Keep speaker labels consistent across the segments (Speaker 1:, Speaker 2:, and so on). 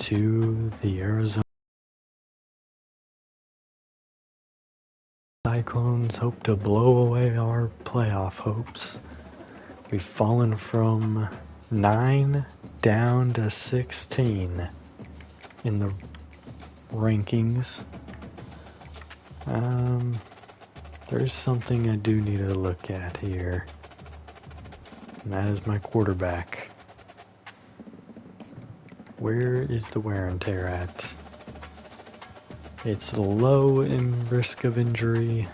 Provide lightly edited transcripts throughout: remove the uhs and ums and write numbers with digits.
Speaker 1: to the Arizona Cyclones hope to blow away our playoff hopes. We've fallen from 9 down to 16 in the rankings. There's something I do need to look at here, and that is my quarterback. Where is the wear and tear at? It's low in risk of injury.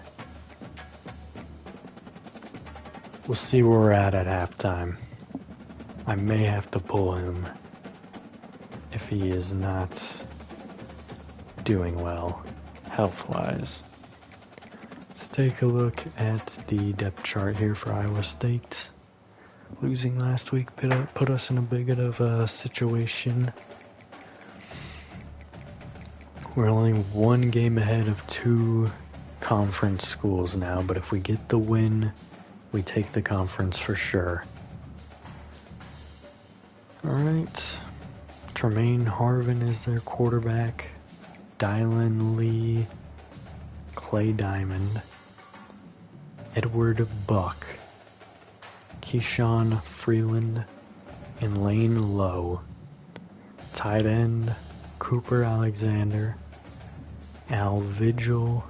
Speaker 1: We'll see where we're at halftime. I may have to pull him if he is not doing well health-wise. Let's take a look at the depth chart here for Iowa State. Losing last week put us in a bit of a situation. We're only one game ahead of 2 conference schools now, but if we get the win, we take the conference for sure. Alright, Tremaine Harvin is their quarterback. Dylan Lee, Clay Diamond, Edward Buck, Keyshawn Freeland, and Lane Lowe. Tight end, Cooper Alexander, Al Vigil,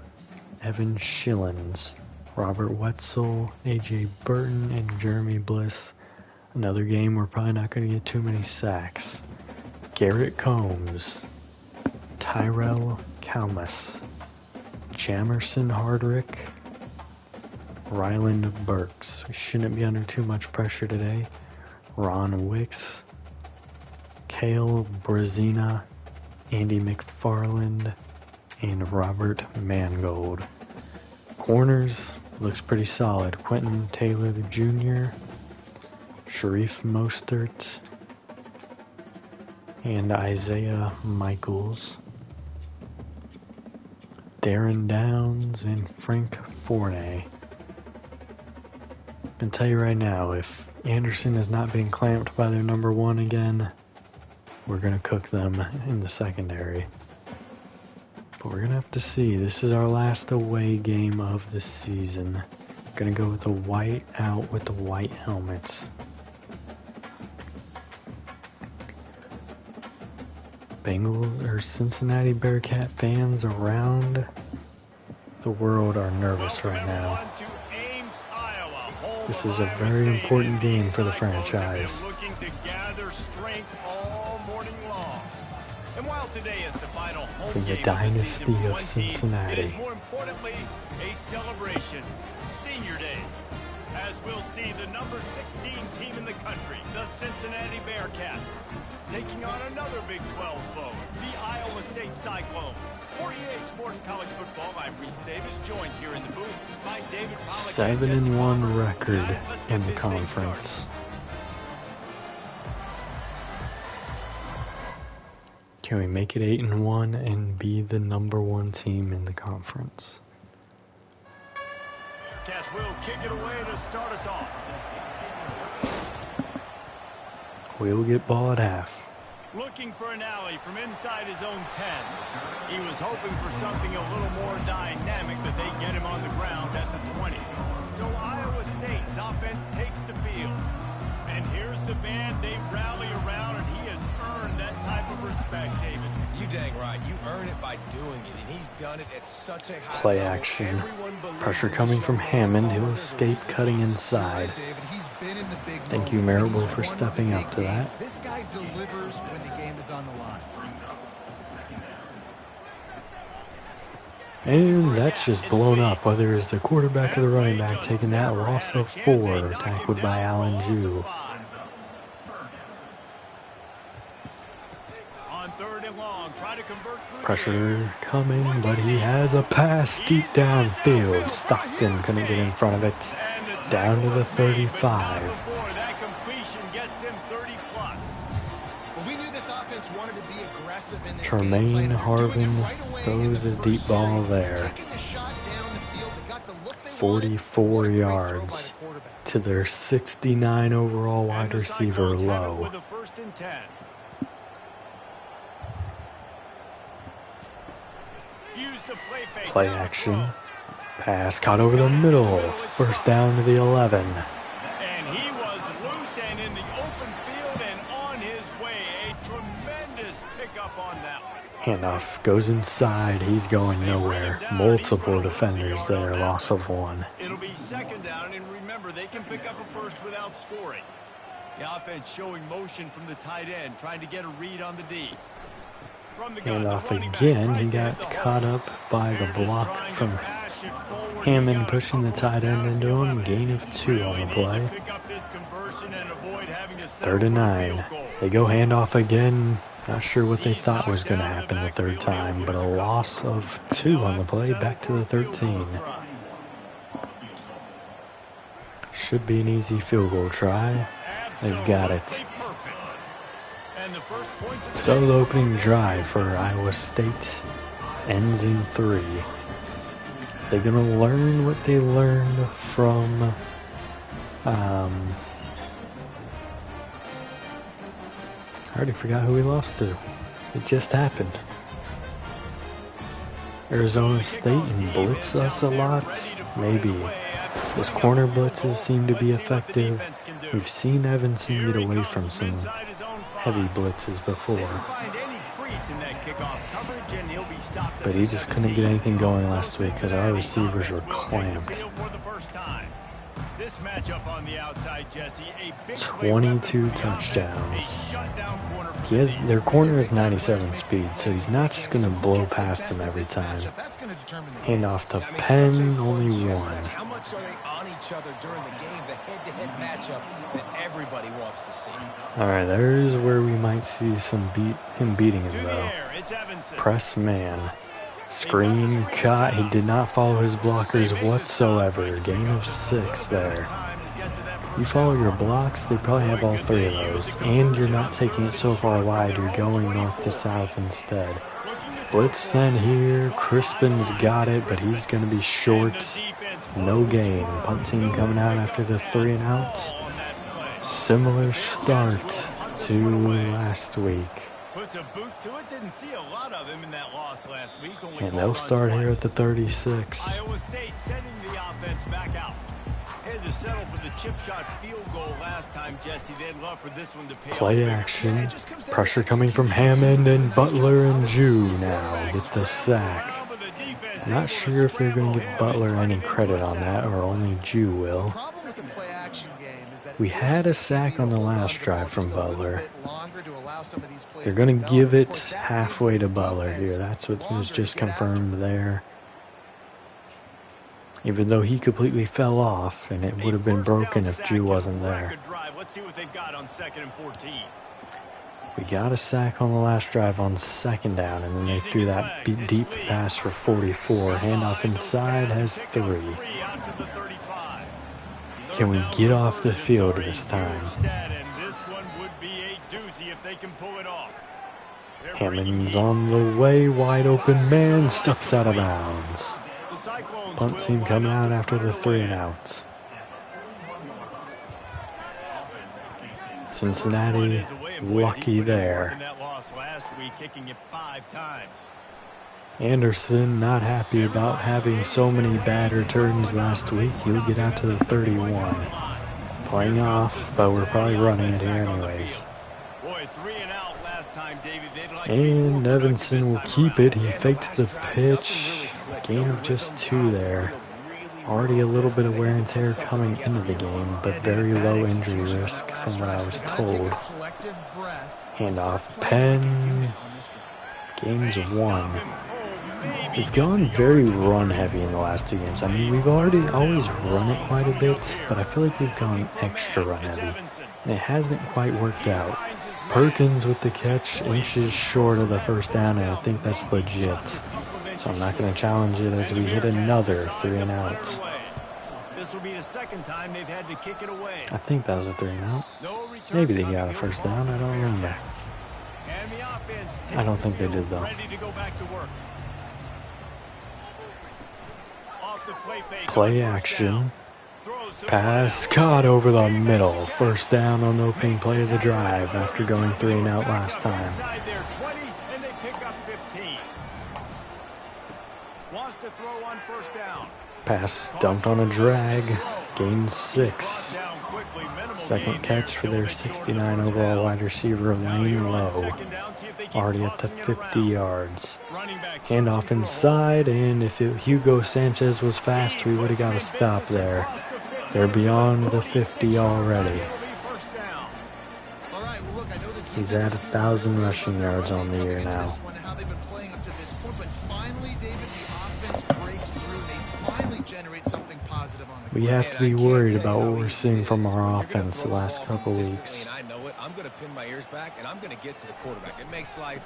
Speaker 1: Evan Schillens, Robert Wetzel, AJ Burton, and Jeremy Bliss. Another game we're probably not going to get too many sacks. Garrett Combs, Tyrell Kalmus, Jamerson Hardrick, Ryland Burks. We shouldn't be under too much pressure today. Ron Wicks, Cale Brazina, Andy McFarland, and Robert Mangold. Corners looks pretty solid. Quentin Taylor Jr., Sharif Mostert, and Isaiah Michaels. Darren Downs and Frank Forney. I can tell you right now, if Anderson is not being clamped by their number 1 again, we're going to cook them in the secondary. But we're going to have to see. This is our last away game of the season. Going to go with the white out with the white helmets. Bengals or Cincinnati Bearcat fans around the world are nervous right now. This is a very important game for the franchise. For the dynasty of Cincinnati.
Speaker 2: It is more importantly a celebration, Senior Day, as we'll see the number 16 team in the country, the Cincinnati Bearcats, taking on another Big 12 foe, the Iowa State Cyclones. For EA Sports College Football, I'm Reese Davis, joined here in the booth by David Pollack.
Speaker 1: 7-1 record in the conference. Can we make it 8-1 and be the number 1 team in the conference?
Speaker 2: Bearcats will kick it away to start us off.
Speaker 1: We'll get ball at half.
Speaker 2: Looking for an alley from inside his own 10. He was hoping for something a little more dynamic, but they get him on the ground at the 20. So Iowa State's offense takes the field. And here's the band they rally around, and he has earned that type of respect, David.
Speaker 3: You dang right. You earn it by doing it, and he's done it at such a high
Speaker 1: Play
Speaker 3: level.
Speaker 1: action. Pressure coming from Hammond. He'll escape cutting inside. Thank you, Marable, for stepping up to that.
Speaker 4: This guy delivers when the game is on the line.
Speaker 1: And that's just blown up, whether it's the quarterback or the running back taking that loss of 4, tackled by Allen Jew. Pressure coming, but he has a pass deep downfield. Stockton couldn't get in front of it. Down to the 35.
Speaker 2: That completion gets them 30+.
Speaker 4: Well, we knew this offense wanted to be aggressive in this
Speaker 1: Tremaine Harvin throws a deep ball there. 44 yards to their 69 overall wide receiver Lowe. Play action. Pass caught over the middle. First down to the 11.
Speaker 2: And he was loose and in the open field and on his way. A tremendous pickup on that one.
Speaker 1: Handoff goes inside. He's going nowhere. Multiple defenders there. Loss of 1.
Speaker 2: It'll be second down, and remember, they can pick up a first without scoring. The offense showing motion from the tight end, trying to get a read on the D. From the gun,
Speaker 1: Handoff again. He got caught up by the block from Hammond pushing the tight end into him. Gain of 2 on the play. 3rd and 9. They go handoff again. Not sure what they thought was going to happen the third time, but a loss of 2 on the play, back to the 13. Should be an easy field goal try. They've got it. So the opening drive for Iowa State ends in 3. They're going to learn what they learned from I already forgot who we lost to. It just happened. Arizona State and blitz us a lot. Maybe. Those corner blitzes seem to be effective. We've seen Evanson get away from some heavy blitzes before. But he just couldn't get anything going last week because our receivers were clamped.
Speaker 2: This matchup on the outside, Jesse, a big
Speaker 1: 22 touchdowns. Their corner is 97 speed, so he's not just going to blow past him every time. Hand off to Penn, only 1.
Speaker 3: How much are they on each other during the game? The head-to-head matchup that everybody wants to see.
Speaker 1: All right, there's where we might see him beating him though. Press man. Screen cut. He did not follow his blockers whatsoever. Gain of 6 there. You follow your blocks, they probably have all 3 of those. And you're not taking it so far wide, you're going north to south instead. Blitz sent here. Crispin's got it, but he's going to be short. No gain. Punt team coming out after the 3 and out. Similar start to last week.
Speaker 2: Puts a boot to it. Didn't see a lot of him in that loss last week.
Speaker 1: And they'll start here at the 36.
Speaker 2: Iowa State sending the offense back out. Had to settle for the chip shot field goal last time, Jesse. They'd love for this one to pay off.
Speaker 1: Play action. Pressure coming from Hammond and Butler and Jew now with the sack. Not sure if they're going to give Butler any credit on that or only Jew will. We had a sack on the last drive from Butler. They're going to give it halfway to Butler here. That's what was just confirmed there. Even though he completely fell off, and it would have been broken if Jew wasn't there. We got a sack on the last drive on 2nd down, and then they threw that deep pass for 44. Handoff inside has 3. Can we get off the field this time? Hammond's on the way, wide open man, steps out of bounds. Punt team coming out after the 3 and outs. Cincinnati lucky there. Anderson not happy about having so many bad returns last week. He'll get out to the 31. Playing off, but we're probably running it here anyways. And Evanson will keep it. He faked the pitch. Gain of just 2 there. Already a little bit of wear and tear coming into the game, but very low injury risk from what I was told. Handoff Penn. Gains of 1. We've gone very run heavy in the last 2 games. I mean, we've always run it quite a bit, but I feel like we've gone extra run heavy. And it hasn't quite worked out. Perkins with the catch, inches short of the 1st down, and I think that's legit. So I'm not going to challenge it as we hit another 3 and outs.
Speaker 2: This will be the 2nd time they've had to kick it away.
Speaker 1: I think that was a 3 and out. Maybe they got a 1st down. I don't remember. I don't think they did though. Play action. Pass caught over the middle. 1st down on the opening play of the drive after going 3 and out last time.
Speaker 2: Wants to throw on first down.
Speaker 1: Pass dumped on a drag. Gain 6. Second catch for their 69 overall wide receiver, Lane Lowe. Already up to 50 yards. Handoff inside, and if Hugo Sanchez was faster, he would have got a stop there. They're beyond the 50 already. He's at 1,000 rushing yards on the year now. We have to be worried about what we're seeing from our offense the last couple weeks.
Speaker 3: I'm going to pin my ears back and I'm going to get to the quarterback. It makes life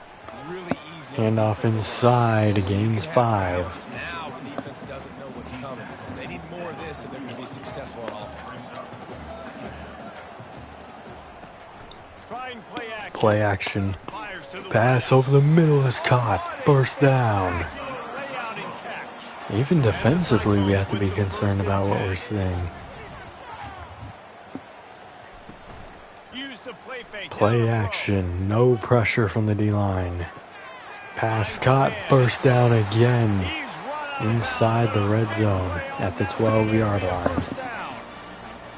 Speaker 3: really easy.
Speaker 1: Handoff inside, gains 5.
Speaker 3: Now the defense doesn't know what's coming. They need more of this if they're going to be successful on offense.
Speaker 1: Play action. Pass over the middle is caught. First down. Even defensively, we have to be concerned about what we're seeing. Play action. No pressure from the D-line. Pass caught. First down again. Inside the red zone at the 12-yard line.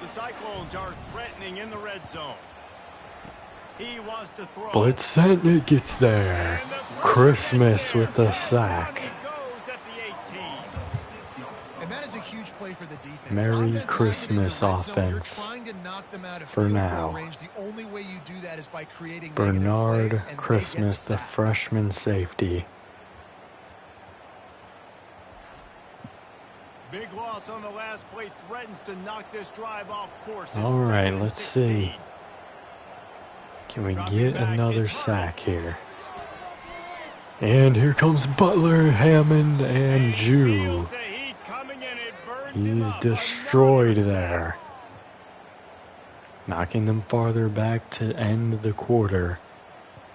Speaker 2: The Cyclones are threatening in the red zone. He wants to throw.
Speaker 1: Blitz sent. It gets there. Christmas with the sack.
Speaker 4: For the defense.
Speaker 1: Merry Christmas offense for now. Bernard Christmas, the freshman safety.
Speaker 2: Big loss on the last play threatens to knock this drive off course.
Speaker 1: All right, let's see. Can we get another sack here? And here comes Butler, Hammond, and Jew. He's destroyed there. Knocking them farther back to end the quarter.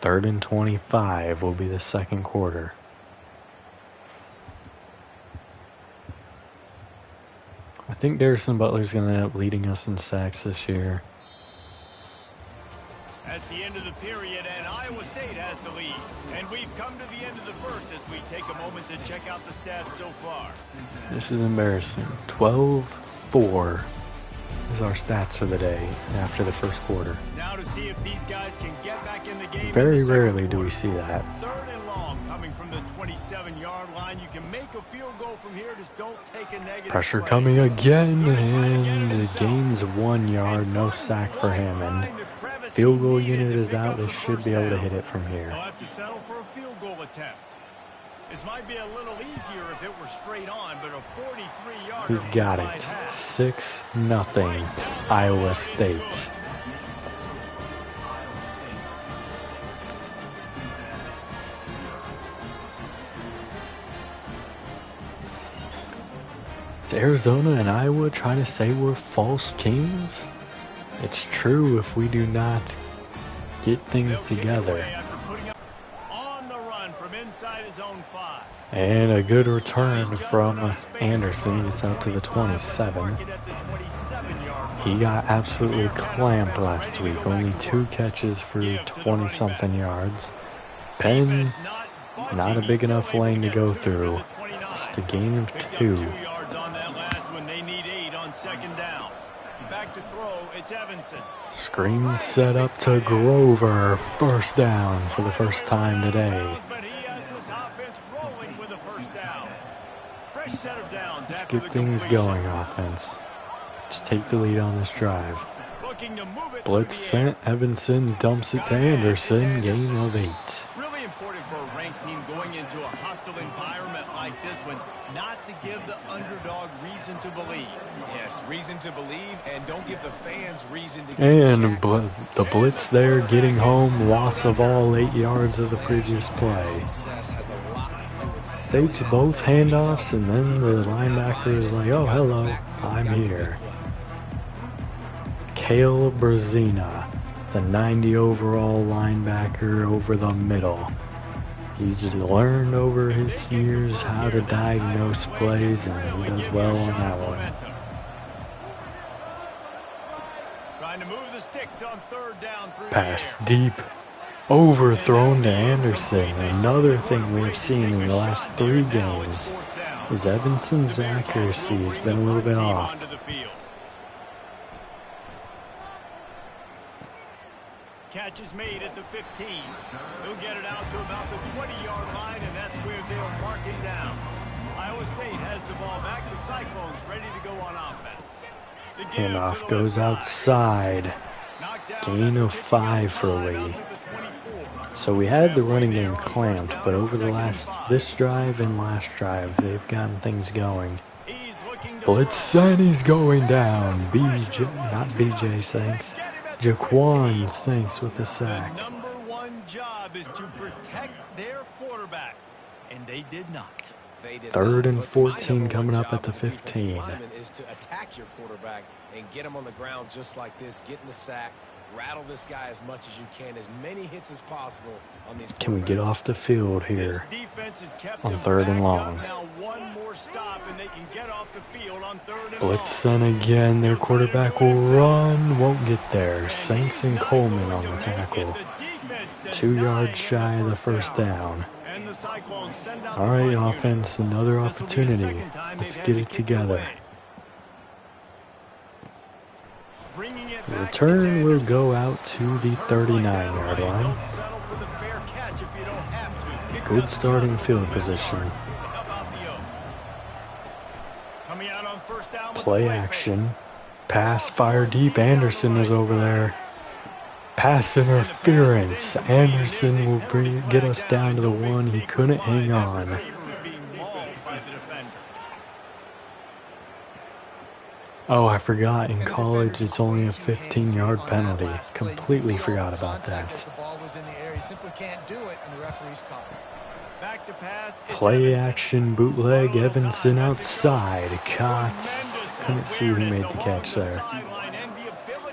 Speaker 1: 3rd and 25 will be the second quarter. I think Darrison Butler's going to end up leading us in sacks this year.
Speaker 2: That's the end of the period, and Iowa State has the lead. And we've come to the end of the first as we take a moment to check out the stats so far.
Speaker 1: This is embarrassing. 12-4 is our stats for the day after the first quarter.
Speaker 2: Now to see if these guys can get back in the game.
Speaker 1: Very rarely do we see that.
Speaker 2: 3rd and long coming from the 27-yard line. You can make a field goal from here. Just don't take a negative
Speaker 1: Pressure
Speaker 2: play.
Speaker 1: coming again, and it gains 1 yard. No sack for Hammond. Field goal unit is out. They should be able to hit it from here.
Speaker 2: They'll have to settle for a field goal attempt. This might be a little easier if it were straight on, but a 43-yarder.
Speaker 1: He's got it. 6-0 Iowa State. Is Arizona and Iowa trying to say we're false kings? It's true if we do not get things together. And a good return from Anderson. It's out to the 27. He got absolutely clamped last week. Only 2 catches for 20-something yards. Penn, not a big enough lane to go through. Just a gain of 2.
Speaker 2: Back to throw, it's Evanson.
Speaker 1: Screen set up to Grover. First down for the first time today. Let's get things going, offense. Let's take the lead on this drive. Blitz sent. Evanson dumps it to Anderson. Gain of 8.
Speaker 2: Really important for a ranked team going into a hostile environment like this one, not to give the underdog reason to believe.
Speaker 3: Yes, reason to believe, and don't give the fans reason to get
Speaker 1: And the blitz there, getting home. Loss of all 8 yards of the previous play. Takes both handoffs, and then the linebacker is like, oh, hello, I'm here. Cale Brazina, the 90 overall linebacker over the middle. He's learned over his years how to diagnose plays, and he does well on that one.
Speaker 2: Trying to move the sticks on 3rd down through
Speaker 1: Pass deep. Overthrown to Anderson. Another thing we've seen in the last 3 games. Is Evanson's accuracy has been a little bit off.
Speaker 2: Catch is made at the 15. He'll get it out to about the 20-yard line, and that's where they'll mark him down. Iowa State has the ball back. The Cyclones ready to go on offense.
Speaker 1: Handoff goes outside. Gain of 5 for Lee. So we had the running game clamped, but over this drive and last drive, they've gotten things going. Blitz sent, he's going down. Not BJ Sanks. Jaquan Sanks with the sack.
Speaker 2: The number one job is to protect their quarterback, and they did not.
Speaker 1: 3rd and 14 coming up at the 15.
Speaker 3: Is to attack your quarterback and get him on the ground just like this, get in the sack, rattle this guy as much as you can, as many hits as possible on these.
Speaker 1: Can we get off the field here on 3rd and long? Blitz sent again. Their quarterback will run, won't get there. Saints and Coleman on the tackle. 2 yards shy of the first down. All right, offense, another opportunity. Let's get it together. The return will go out to the 39-yard line. Good starting field position. Play action. Pass, fire deep. Anderson is over there. Pass interference. Anderson will get us down to the 1. He couldn't hang on. Oh, I forgot. In college, it's only a 15-yard penalty. Completely forgot about that. Play action, bootleg. Evanson outside. Caught. Couldn't see who made the catch there.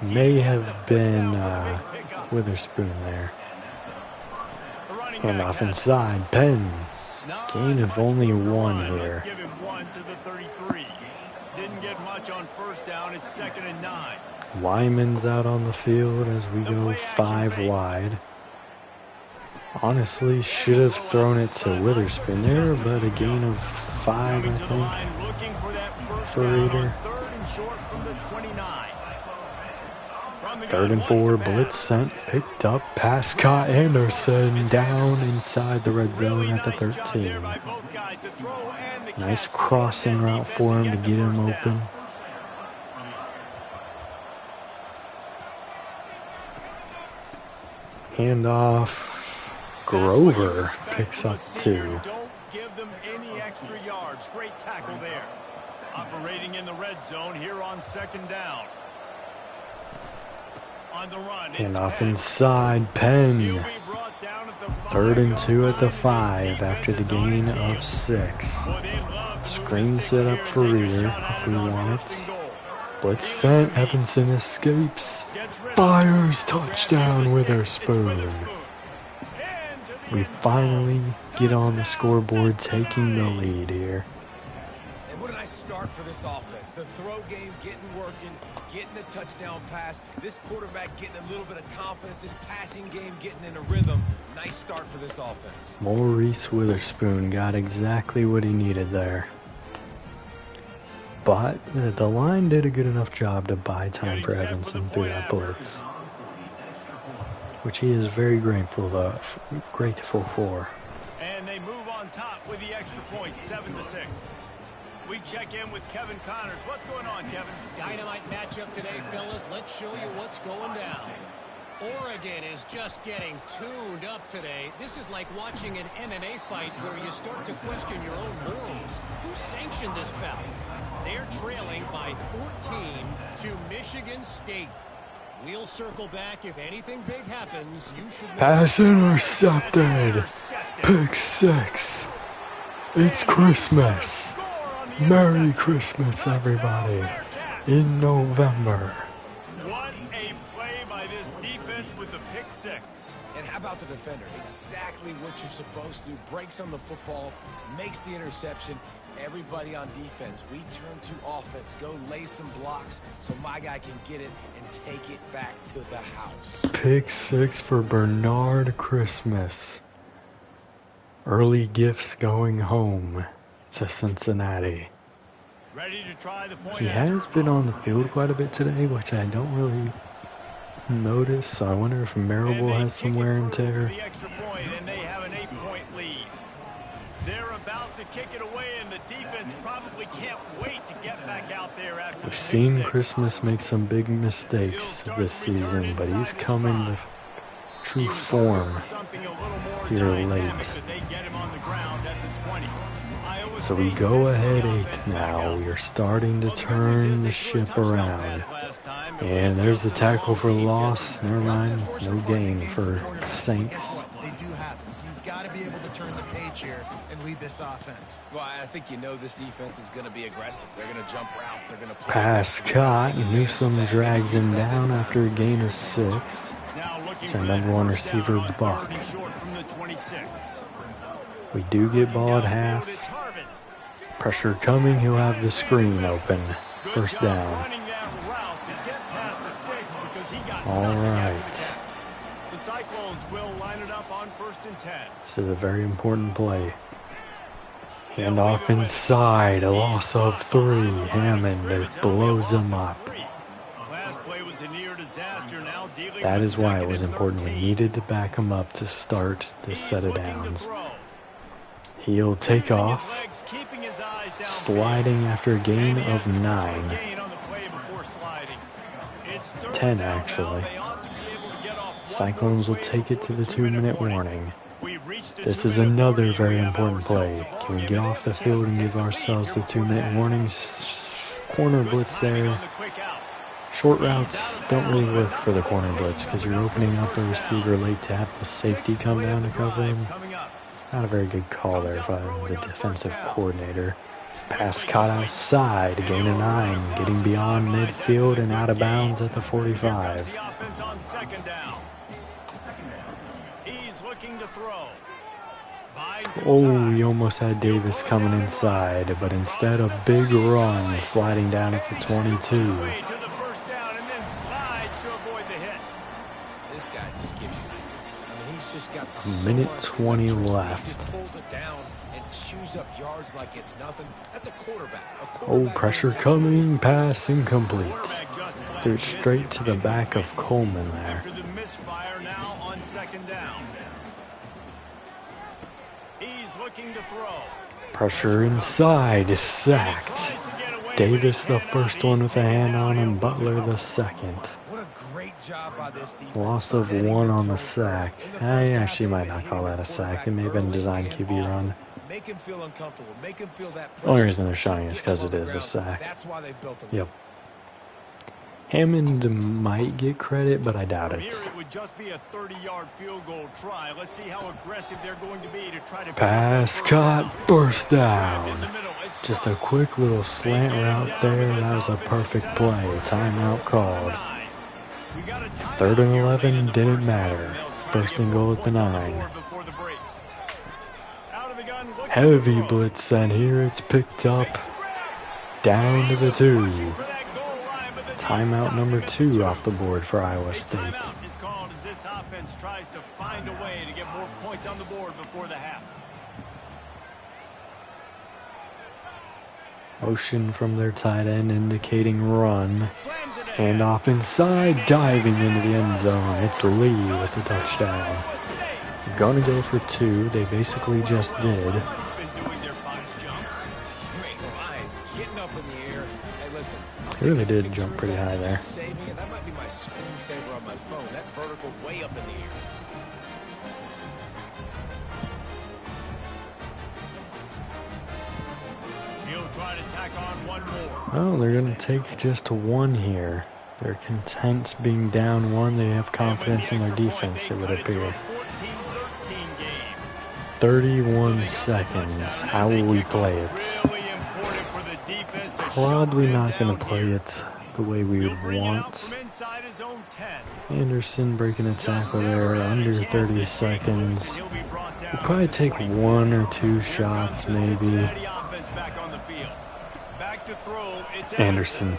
Speaker 1: May have been Witherspoon there. Handoff inside. Penn. Gain of only 1 here.
Speaker 2: Didn't get much on first down. It's 2nd and 9.
Speaker 1: Lyman's out on the field as we go 5 wide. Honestly, should have thrown it to Witherspoon there, but a gain of 5, I think, for Reader. 3rd and 4, blitz sent, picked up, pass caught. Anderson down inside the red zone at the 13. Nice crossing route for him to get him open. Handoff. Grover picks up 2.
Speaker 2: Don't give them any extra yards. Great tackle there. Operating in the red zone here on 2nd down. On the run.
Speaker 1: Handoff inside. Penn. 3rd and 2 at the 5 after the gain of 6. Screen set up for Reader if we want it. Blitz sent. Evanson escapes. Fires. Touchdown Witherspoon. We finally get on the scoreboard, taking the lead here.
Speaker 3: And what a nice start for this offense. The throw game getting working, getting the touchdown pass. This quarterback getting a little bit of confidence. This passing game getting in a rhythm. Nice start for this offense.
Speaker 1: Maurice Witherspoon got exactly what he needed there. But the line did a good enough job to buy time for Evanson through that blitz, which he is very grateful for.
Speaker 2: And they move on top with the extra point, 7-6. We check in with Kevin Connors. What's going on, Kevin?
Speaker 5: Dynamite matchup today, fellas. Let's show you what's going down. Oregon is just getting tuned up today. This is like watching an MMA fight where you start to question your own morals. Who sanctioned this bout? They're trailing by 14 to Michigan State. We'll circle back. If anything big happens, you should...
Speaker 1: Pass intercepted. Pick 6. It's Christmas. Merry Christmas, everybody. In November.
Speaker 2: What a play by this defense with the pick 6.
Speaker 3: And how about the defender? Exactly what you're supposed to do. Breaks on the football, makes the interception. Everybody on defense, we turn to offense. Go lay some blocks so my guy can get it and take it back to the house.
Speaker 1: Pick 6 for Bernard Christmas. Early gifts going home. to Cincinnati.
Speaker 2: Ready to try the point
Speaker 1: He
Speaker 2: after.
Speaker 1: has been on the field quite a bit today, which I don't really notice, so I wonder if Marable
Speaker 2: And they
Speaker 1: has some
Speaker 2: kick it
Speaker 1: wear and
Speaker 2: through for
Speaker 1: tear.
Speaker 2: the extra point, and they have an 8-point lead. They're about to kick it away, and the defense probably can't wait to get back out there after
Speaker 1: We've
Speaker 2: the
Speaker 1: seen
Speaker 2: pick six.
Speaker 1: Christmas make some big mistakes this season, but he's coming to true form here late. So we go ahead 8 now. We are starting to turn the ship around. And there's the tackle for loss. Never mind, no gain for Saints.
Speaker 4: They do have it, so you've got to be able to turn the page here and lead this offense.
Speaker 3: Well, I think you know this defense is going to be aggressive. They're going to jump routes. They're going to play.
Speaker 1: Pass caught. Newsome drags him down after a gain of 6. It's our number 1 receiver, Buck. We do get ball at half. Pressure coming. He'll have the screen open. First down. All right.
Speaker 2: The Cyclones will line it up on 1st and 10.
Speaker 1: This is a very important play. Handoff inside. A loss of 3. Hammond blows him up. That is why it was important. We needed to back him up to start this set of downs. He'll take off, sliding after a gain of 9. 10 actually. Cyclones will take it to the 2-minute warning. This is another very important play. Can we get off the field and give ourselves the 2-minute warnings? Corner blitz there. Short routes don't really work for the corner blitz because you're opening up a receiver late to have the safety come down to cover him. Not a very good call there if I'm the defensive coordinator. Pass caught outside, gain of 9, getting beyond midfield and out of bounds at the 45. Oh, we almost had Davis coming inside, but instead a big run sliding down at the 22. A minute 20 left. Oh, pressure coming, pass incomplete. Threw it straight to the back of Coleman there. Pressure inside is sacked. Davis the first one with a hand on him, Butler the second. Loss of 1 on the sack. I actually might not call that a sack. It may have been a design QB run. The only reason they're showing is because it is a sack. Yep. Hammond might get credit, but I doubt it. Pass caught, burst down. Just a quick little slant route there. That was a perfect play. Timeout called. 3rd and 11 didn't matter. 1st and goal at the 9. Heavy blitz, and here it's picked up down to the 2. Timeout number 2 off the board for Iowa State. Motion from their tight end indicating run. Handoff inside, diving into the end zone. It's Lee with the touchdown. Gonna go for 2. They basically just did. They really did jump pretty high there.
Speaker 3: That might be my screensaver on my phone. That vertical way up in the air.
Speaker 1: Oh, they're going to take just 1 here. They're content being down 1. They have confidence in their defense, it would appear. 31 seconds. How will we play it? Probably not going to play it the way we would want. Anderson breaking a tackle there under 30 seconds. We'll probably take 1 or 2 shots maybe. Anderson.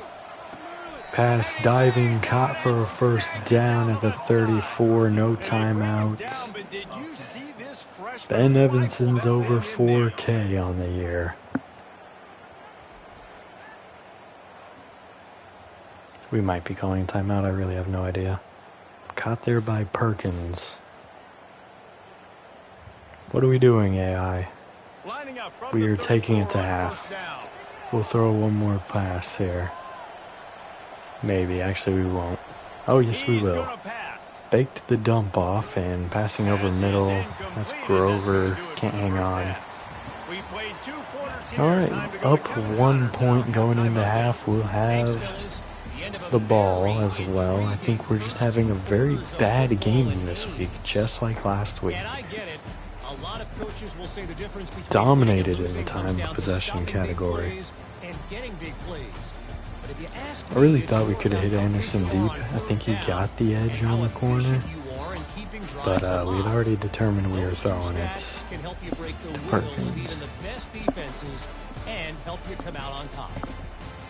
Speaker 1: Pass diving, caught for a first down at the 34, no timeouts. Ben Evanson's over 4K on the year. We might be calling timeout. I really have no idea. Caught there by Perkins. What are we doing, AI? We are taking it to half. We'll throw one more pass here. Maybe. Actually, we won't. Oh, yes, we will. Faked the dump off and passing over middle. That's Grover. Can't hang on. Alright, up 1 point going into half. We'll have the ball as well. I think we're just having a very bad game this week, just like last week. Dominated in the time of possession category. I really thought we could have hit Anderson deep. I think he got the edge on the corner. But we had already determined we were throwing it to Perkins. And help you come out on top.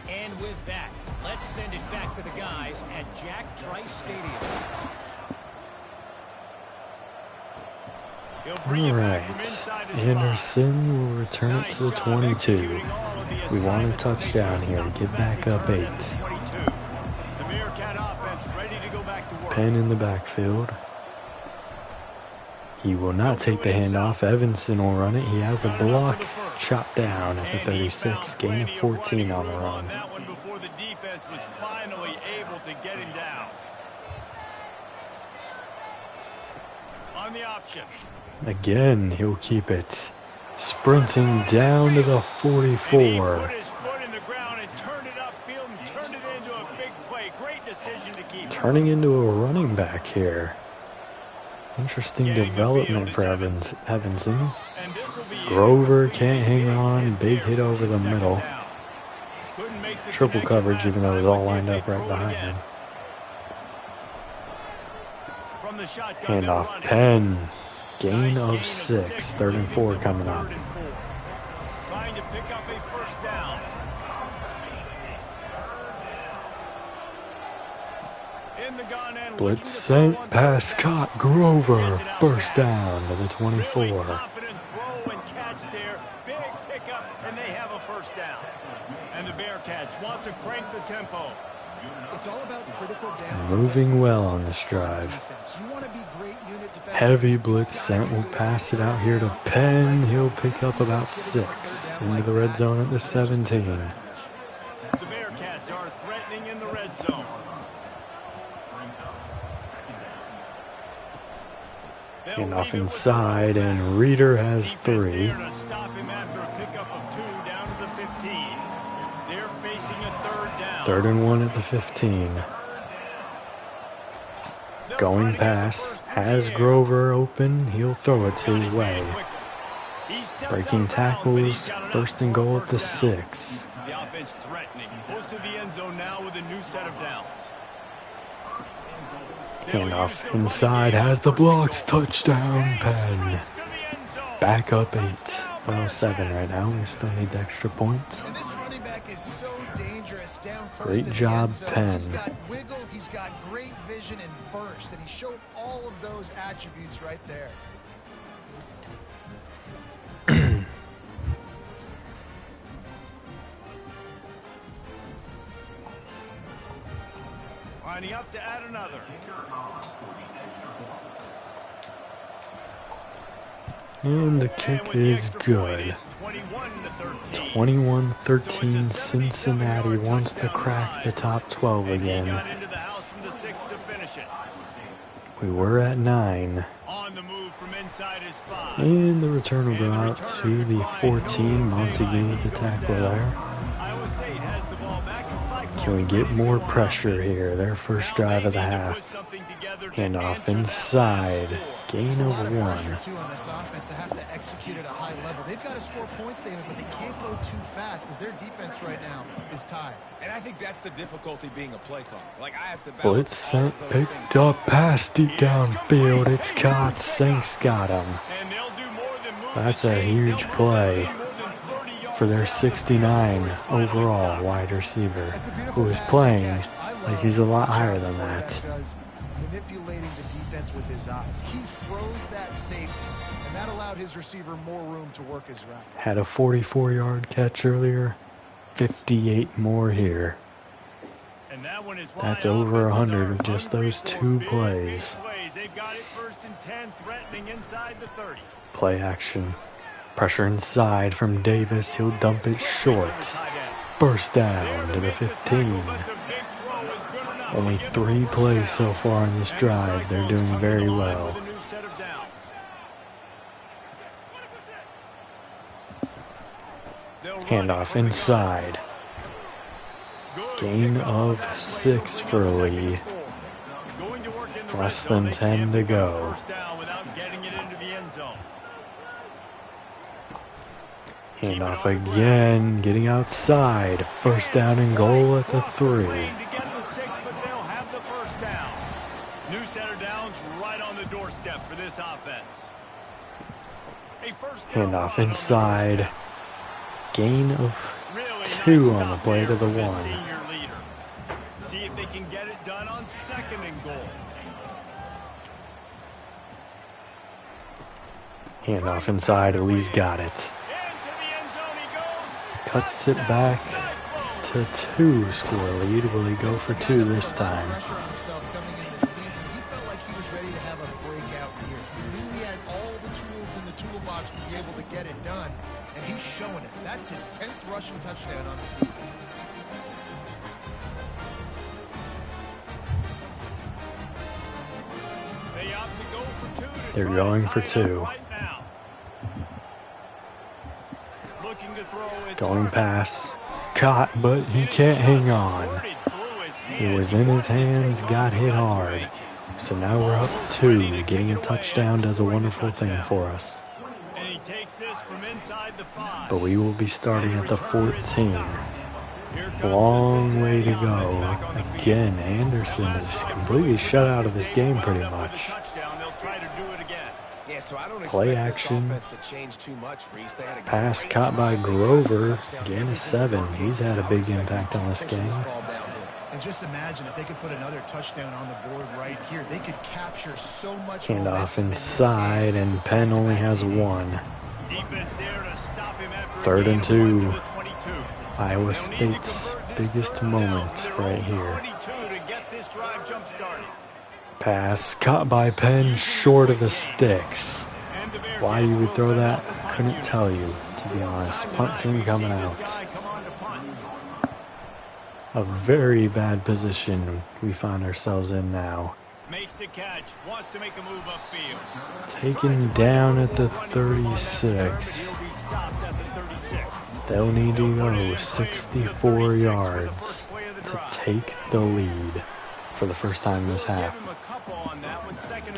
Speaker 5: And with that, let's send it back to the guys at Jack Trice Stadium.
Speaker 1: Alright, Anderson will return it to the 22. We want a touchdown here to get back up 8. Penn in the backfield. He will not take the handoff. Evanson will run it. He has a block. Chopped down at the 36. Gain of 14 on the run. Again, he'll keep it. Sprinting down to the 44. Turning into a running back here. Interesting development for Evanson. Grover can't hang on. Big hit over the middle. Triple coverage, even though it was all lined up right behind him. Handoff. Penn. Gain of 6. 3rd and 4 coming up.
Speaker 2: Trying to pick up a first down.
Speaker 1: Blitz sent, pass caught, Grover, first down to the 24.
Speaker 2: Really confident throw and catch there, big pickup, and they have a first down. And the Bearcats want to crank the tempo.
Speaker 4: It's all about critical downs.
Speaker 1: Moving well on this drive. Heavy blitz sent, will pass it out here to Penn. He'll pick up about 6 into the red zone at the 17.
Speaker 2: The Bearcats are threatening in the red zone.
Speaker 1: And off inside, and Reeder has 3.
Speaker 2: To stop him after a pickup of 2 down to the 15. They're facing a 3rd down.
Speaker 1: 3rd and 1 at the 15. Going pass, has Grover open, he'll throw it his way. Breaking tackles, 1st and goal at the 6.
Speaker 2: The offense threatening, close to the end zone now with a new set of downs.
Speaker 1: Handoff inside, has the blocks, touchdown, Penn. Back up 8. 107 right now, we still need the extra point. Great job, Penn.
Speaker 4: He's got wiggle, he's got great vision and burst, and he showed all of those attributes right there.
Speaker 2: Lining up to add another.
Speaker 1: And the kick is good. 21-13, Cincinnati wants to crack the top 12 again. We were at 9. And the return will go out to the 14. Montague with the tackle there. Can we get more pressure here? Their first drive of the half. Handoff inside. Gain of 1.
Speaker 4: On this offense to have to execute at a high level. They've got to score points, David, but they can't go too fast because their defense right now is tired.
Speaker 3: And I think that's the difficulty being a play caller. Like, I have to
Speaker 1: Blitz sent, picked up, pass deep downfield. It's caught. Saints got him. That's a huge play for their 69 overall wide receiver, who is playing like he's a lot higher than that.
Speaker 4: Manipulating the defense with his eyes. He froze that safety, and that allowed his receiver more room to work his route.
Speaker 1: Had a 44-yard catch earlier, 58 more here.
Speaker 2: And that one is
Speaker 1: That's over 100 with just those 2
Speaker 2: big
Speaker 1: plays.
Speaker 2: They've got it 1st and 10, threatening inside the 30.
Speaker 1: Play action. Pressure inside from Davis. He'll dump it short. First down to the 15. Only 3 plays so far on this drive. They're doing very well. Handoff inside. Gain of 6 for Lee. Less than 10 to go. Handoff again, getting outside. First down and goal at the 3.
Speaker 2: New center downs right on the doorstep for this offense.
Speaker 1: Handoff inside. Gain of 2 on the play to the 1.
Speaker 2: See if they can get it done on 2nd and goal.
Speaker 1: Handoff inside, Lee's got it. Cuts it back to 2 score lead. Will he go for 2 this time?
Speaker 4: That's his 10th rushing touchdown on the season.
Speaker 2: They opt to go for 2.
Speaker 1: They're going for 2. Going pass. Caught, but he can't hang on. It was in his hands, got hit hard. So now we're up 2. Getting a touchdown does a wonderful thing for us. But we will be starting at the 14. Long way to go. Again, Anderson is completely shut out of this game pretty much. Play action. Pass caught by Grover. Gain of 7. He's had a big impact on this game.
Speaker 4: And just imagine if they could put another touchdown on the board right here. They could capture so much.
Speaker 1: Handoff inside, and Penn only has 1. 3rd and 2. Iowa State's biggest moment right here. Pass caught by Penn, short of the sticks. Why you would throw that, couldn't tell you, to be honest. Punt team coming out. A very bad position we find ourselves in now.
Speaker 2: Makes the catch, wants to make a move upfield.
Speaker 1: Taken down at the 36. They'll need to go 64 yards to take the lead for the first time this half.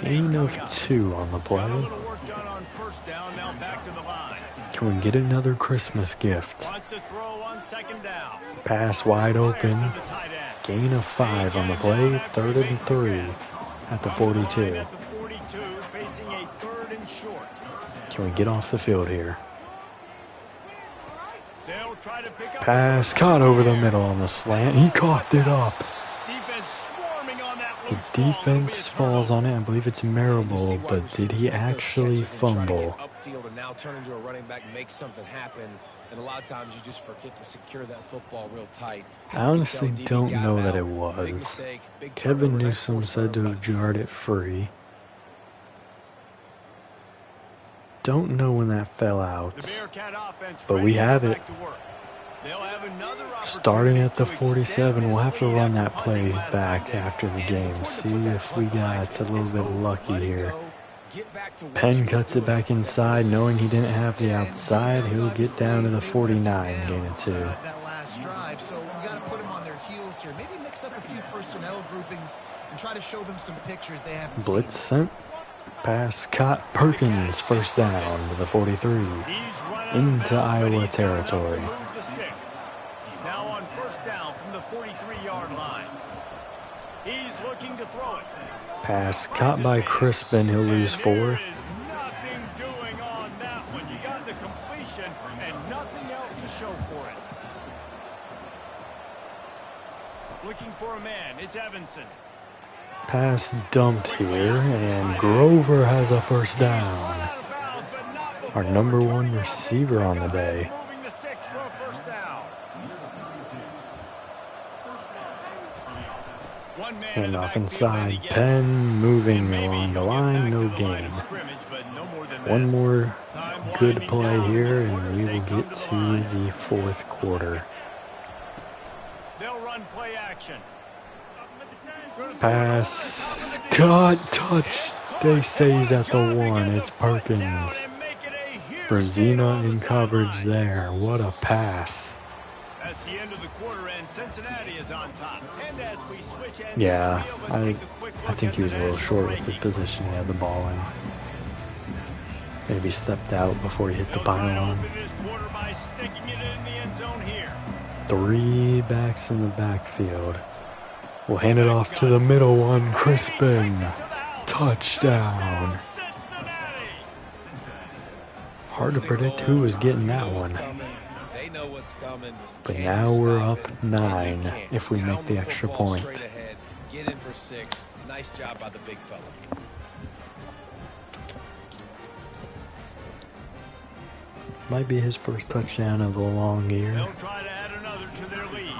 Speaker 1: Gain of 2 on the play. Can we get another Christmas gift? Pass wide open. Gain of 5 on the play. 3rd and 3 at the 42. Can we get off the field here? Pass caught over the middle on the slant. He coughed it up. The defense falls on it. I believe it's Marable, but did he actually fumble?
Speaker 3: Now turn into a running back, make something happen, and a lot of times you just forget to secure that football real tight.
Speaker 1: I honestly don't know that it was. Kevin Newsom said to have jarred it free. Don't know when that fell out, but we have it. Starting at the 47, we'll have to run that play back after the game. See if we got a little bit lucky here. Penn cuts it back inside, knowing he didn't have the outside. He'll get down to the 49, gain of 2.
Speaker 4: That last drive, so we got to put them on their heels here. Maybe mix up a few personnel groupings and try to show them some pictures they haven't
Speaker 1: Blitz
Speaker 4: seen.
Speaker 1: sent. Pass caught. Perkins, first down to the 43. Into Iowa territory.
Speaker 2: Now on first down from the 43-yard line. He's looking to throw it.
Speaker 1: Pass caught by Crispin. He'll lose 4.
Speaker 2: There is nothing doing on that one. You got the completion and nothing else to show for it. Looking for a man. It's Evanson.
Speaker 1: Pass dumped here, and Grover has a first down. Our number 1 receiver on the day.
Speaker 2: One man in
Speaker 1: And
Speaker 2: the
Speaker 1: off
Speaker 2: backfield, and
Speaker 1: inside,
Speaker 2: he gets it.
Speaker 1: Penn moving
Speaker 2: And maybe
Speaker 1: along the
Speaker 2: he'll get
Speaker 1: line,
Speaker 2: back
Speaker 1: no
Speaker 2: to the line of
Speaker 1: gain.
Speaker 2: scrimmage, but no more than
Speaker 1: One
Speaker 2: that.
Speaker 1: more
Speaker 2: Time
Speaker 1: good
Speaker 2: winding
Speaker 1: play
Speaker 2: down
Speaker 1: here,
Speaker 2: in the quarter
Speaker 1: and
Speaker 2: as
Speaker 1: we
Speaker 2: they
Speaker 1: will
Speaker 2: come
Speaker 1: get
Speaker 2: to the
Speaker 1: to
Speaker 2: line.
Speaker 1: the fourth quarter.
Speaker 2: They'll run play action.
Speaker 1: Pass, caught, touch. They say he's at the one. It's Perkins. Brazina in coverage there. What a pass.
Speaker 2: That's the end of the quarter, and Cincinnati is on top. And as we switch ends,
Speaker 1: Yeah,
Speaker 2: let's
Speaker 1: I
Speaker 2: take a quick look
Speaker 1: think
Speaker 2: at
Speaker 1: he was
Speaker 2: the
Speaker 1: a little
Speaker 2: national
Speaker 1: short with the
Speaker 2: rankings.
Speaker 1: position he had the ball in. Maybe stepped out before he hit the
Speaker 2: They'll try to
Speaker 1: pylon.
Speaker 2: open this quarter by sticking it in the end zone here.
Speaker 1: 3 backs in the backfield. We'll hand it off to the middle one, Crispin. Touchdown. Hard to predict who was getting that one.
Speaker 3: They know what's coming.
Speaker 1: But
Speaker 3: Can
Speaker 1: now
Speaker 3: you
Speaker 1: we're
Speaker 3: stop
Speaker 1: up
Speaker 3: it?
Speaker 1: 9
Speaker 3: You can't.
Speaker 1: if we make
Speaker 3: Pound
Speaker 1: the extra
Speaker 3: football
Speaker 1: point.
Speaker 3: straight ahead. Get in for 6. Nice job by the big fella.
Speaker 1: Might be his first touchdown of the long year.
Speaker 2: They'll try to add another to their lead.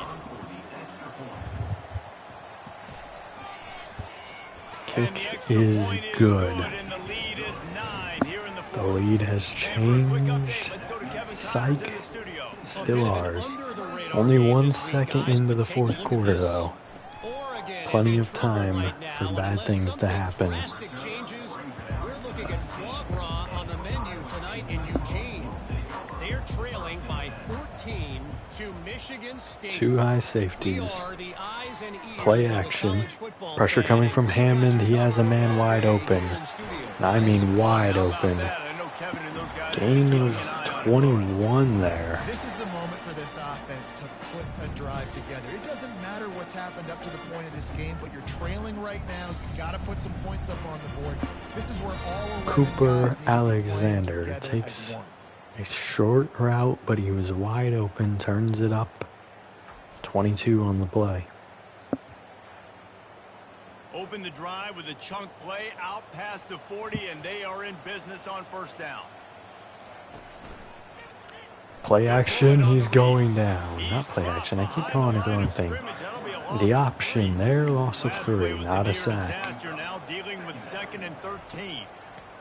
Speaker 1: Kick is good.
Speaker 2: And the lead is 9 here in the
Speaker 1: The
Speaker 2: fourth.
Speaker 1: lead has
Speaker 2: And for a quick update,
Speaker 1: changed.
Speaker 2: let's go to Kevin Connors
Speaker 1: Psych.
Speaker 2: in the studio.
Speaker 1: Still ours. Only 1 second into the fourth quarter though. Plenty of time for bad things to happen.
Speaker 5: We're looking at foie gras on the menu tonight in Eugene. They're trailing by 14 to Michigan State.
Speaker 1: 2 high
Speaker 5: We
Speaker 1: safeties.
Speaker 5: are the eyes and ears
Speaker 1: Play
Speaker 5: of the
Speaker 1: action.
Speaker 5: college football
Speaker 1: Pressure
Speaker 5: fan,
Speaker 1: coming
Speaker 5: and
Speaker 1: from
Speaker 5: we've got
Speaker 1: Hammond.
Speaker 5: you
Speaker 1: He has a
Speaker 5: covered
Speaker 1: man
Speaker 5: all
Speaker 1: wide
Speaker 5: day
Speaker 1: open.
Speaker 5: here in studio.
Speaker 1: And I mean wide
Speaker 2: How about
Speaker 1: open.
Speaker 2: that? I know Kevin and those guys are
Speaker 1: Gain
Speaker 2: keeping
Speaker 1: of
Speaker 2: an eye on it.
Speaker 1: 21 there.
Speaker 4: This is the moment for this offense to put a drive together. It doesn't matter what's happened up to the point of this game, but you're trailing right now. You got to put some points up on the board. This is where all 11
Speaker 1: Cooper
Speaker 4: guys need to be playing
Speaker 1: Alexander
Speaker 4: together
Speaker 1: takes
Speaker 4: as one.
Speaker 1: a short route, but he was wide open. Turns it up. 22 on the play.
Speaker 2: Open the drive with a chunk play out past the 40, and they are in business on first down.
Speaker 1: Play action, he's going down. Not play action, I keep calling it the wrong thing. The option there, loss of 3, not a sack.
Speaker 2: Now dealing with 2nd and 13.